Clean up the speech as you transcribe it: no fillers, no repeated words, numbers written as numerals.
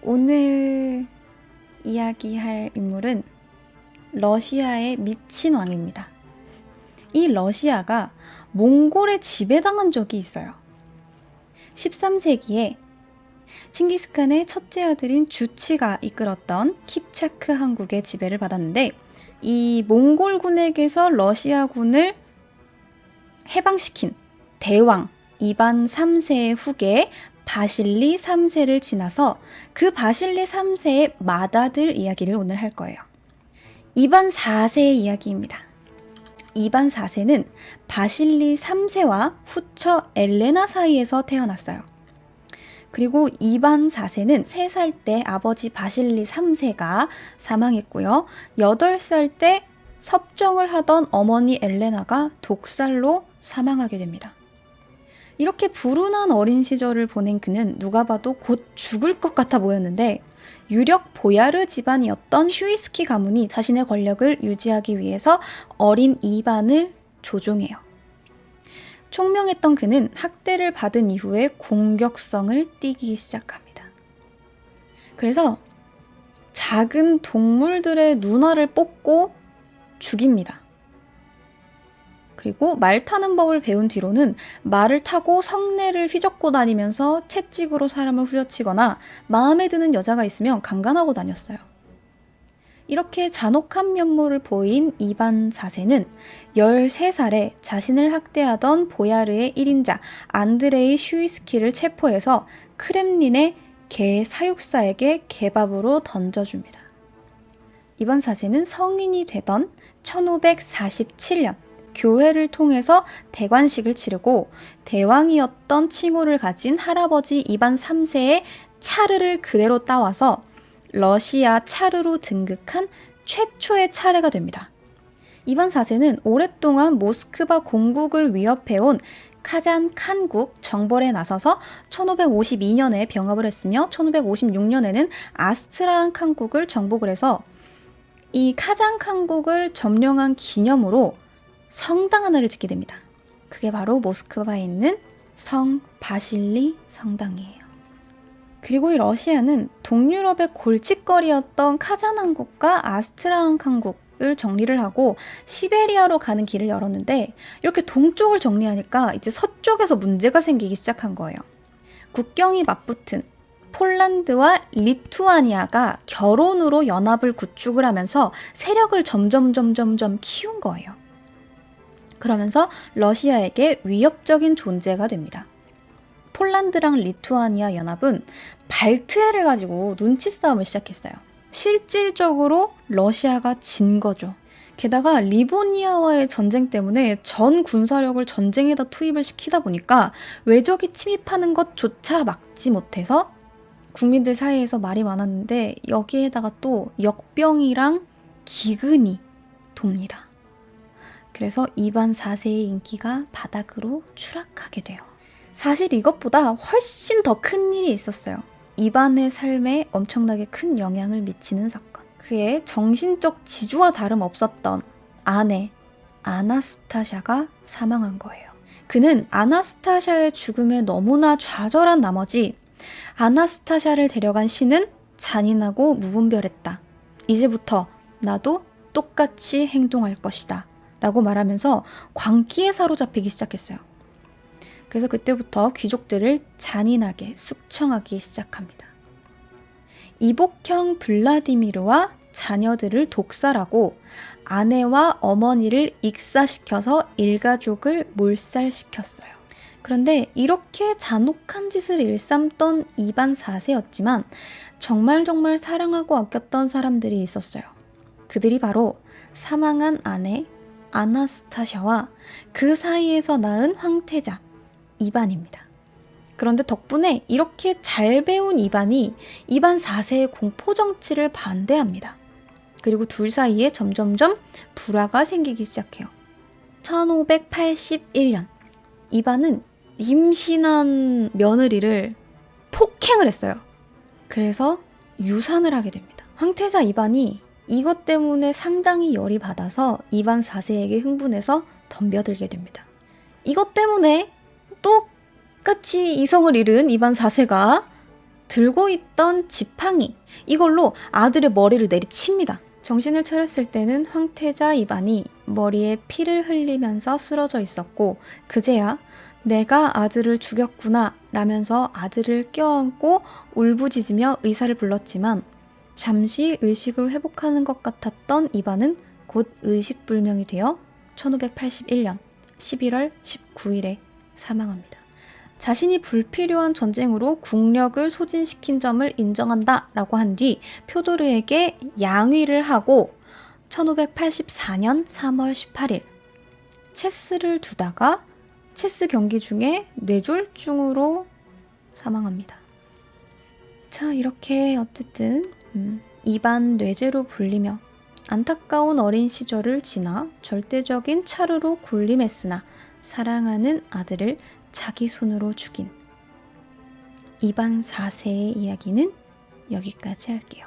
오늘 이야기할 인물은 러시아의 미친 왕입니다. 이 러시아가 몽골에 지배당한 적이 있어요. 13세기에 칭기스칸의 첫째 아들인 주치가 이끌었던 킵차크汗국의 지배를 받았는데, 이 몽골군에게서 러시아군을 해방시킨 대왕 이반 3세의 후계 바실리 3세를 지나서 그 바실리 3세의 맏아들 이야기를 오늘 할 거예요. 이반 4세의 이야기입니다. 이반 4세는 바실리 3세와 후처 엘레나 사이에서 태어났어요. 그리고 이반 4세는 3살 때 아버지 바실리 3세가 사망했고요. 8살 때 섭정을 하던 어머니 엘레나가 독살로 사망하게 됩니다. 이렇게 불운한 어린 시절을 보낸 그는 누가 봐도 곧 죽을 것 같아 보였는데, 유력 보야르 집안이었던 슈이스키 가문이 자신의 권력을 유지하기 위해서 어린 이반을 조종해요. 총명했던 그는 학대를 받은 이후에 공격성을 띠기 시작합니다. 그래서 작은 동물들의 눈알을 뽑고 죽입니다. 그리고 말 타는 법을 배운 뒤로는 말을 타고 성내를 휘젓고 다니면서 채찍으로 사람을 후려치거나 마음에 드는 여자가 있으면 강간하고 다녔어요. 이렇게 잔혹한 면모를 보인 이반 4세는 13살에 자신을 학대하던 보야르의 1인자 안드레이 슈이스키를 체포해서 크렘린의 개 사육사에게 개밥으로 던져줍니다. 이반 4세는 성인이 되던 1547년 교회를 통해서 대관식을 치르고 대왕이었던 칭호를 가진 할아버지 이반 3세의 차르를 그대로 따와서 러시아 차르로 등극한 최초의 차르가 됩니다. 이반 4세는 오랫동안 모스크바 공국을 위협해온 카잔 칸국 정벌에 나서서 1552년에 병합을 했으며 1556년에는 아스트라한 칸국을 정복을 해서 이 카잔 칸국을 점령한 기념으로 성당 하나를 짓게 됩니다. 그게 바로 모스크바에 있는 성 바실리 성당이에요. 그리고 이 러시아는 동유럽의 골칫거리였던 카잔汗국과 아스트라한 칸국을 정리를 하고 시베리아로 가는 길을 열었는데, 이렇게 동쪽을 정리하니까 이제 서쪽에서 문제가 생기기 시작한 거예요. 국경이 맞붙은 폴란드와 리투아니아가 결혼으로 연합을 구축을 하면서 세력을 점점 키운 거예요. 그러면서 러시아에게 위협적인 존재가 됩니다. 폴란드랑 리투아니아 연합은 발트해를 가지고 눈치 싸움을 시작했어요. 실질적으로 러시아가 진 거죠. 게다가 리보니아와의 전쟁 때문에 전 군사력을 전쟁에다 투입을 시키다 보니까 외적이 침입하는 것조차 막지 못해서 국민들 사이에서 말이 많았는데, 여기에다가 또 역병이랑 기근이 돕니다. 그래서 이반 4세의 인기가 바닥으로 추락하게 돼요. 사실 이것보다 훨씬 더 큰 일이 있었어요. 이반의 삶에 엄청나게 큰 영향을 미치는 사건. 그의 정신적 지주와 다름없었던 아내 아나스타샤가 사망한 거예요. 그는 아나스타샤의 죽음에 너무나 좌절한 나머지 아나스타샤를 데려간 신은 잔인하고 무분별했다. 이제부터 나도 똑같이 행동할 것이다 라고 말하면서 광기에 사로잡히기 시작했어요. 그래서 그때부터 귀족들을 잔인하게 숙청하기 시작합니다. 이복형 블라디미르와 자녀들을 독살하고 아내와 어머니를 익사시켜서 일가족을 몰살시켰어요. 그런데 이렇게 잔혹한 짓을 일삼던 이반 4세였지만 정말 사랑하고 아꼈던 사람들이 있었어요. 그들이 바로 사망한 아내 아나스타샤와 그 사이에서 낳은 황태자 이반입니다. 그런데 덕분에 이렇게 잘 배운 이반이 이반 4세의 공포정치를 반대합니다. 그리고 둘 사이에 점점점 불화가 생기기 시작해요. 1581년 이반은 임신한 며느리를 폭행을 했어요. 그래서 유산을 하게 됩니다. 황태자 이반이 이것 때문에 상당히 열이 받아서 이반 4세에게 흥분해서 덤벼들게 됩니다. 이것 때문에 똑같이 이성을 잃은 이반 4세가 들고 있던 지팡이, 이걸로 아들의 머리를 내리칩니다. 정신을 차렸을 때는 황태자 이반이 머리에 피를 흘리면서 쓰러져 있었고, 그제야 내가 아들을 죽였구나 라면서 아들을 껴안고 울부짖으며 의사를 불렀지만, 잠시 의식을 회복하는 것 같았던 이반은 곧 의식불명이 되어 1581년 11월 19일에 사망합니다. 자신이 불필요한 전쟁으로 국력을 소진시킨 점을 인정한다 라고 한 뒤 표도르에게 양위를 하고 1584년 3월 18일 체스를 두다가 체스 경기 중에 뇌졸중으로 사망합니다. 자, 이렇게 어쨌든 이반 뇌제로 불리며 안타까운 어린 시절을 지나 절대적인 차르로 군림했으나 사랑하는 아들을 자기 손으로 죽인 이반 4세의 이야기는 여기까지 할게요.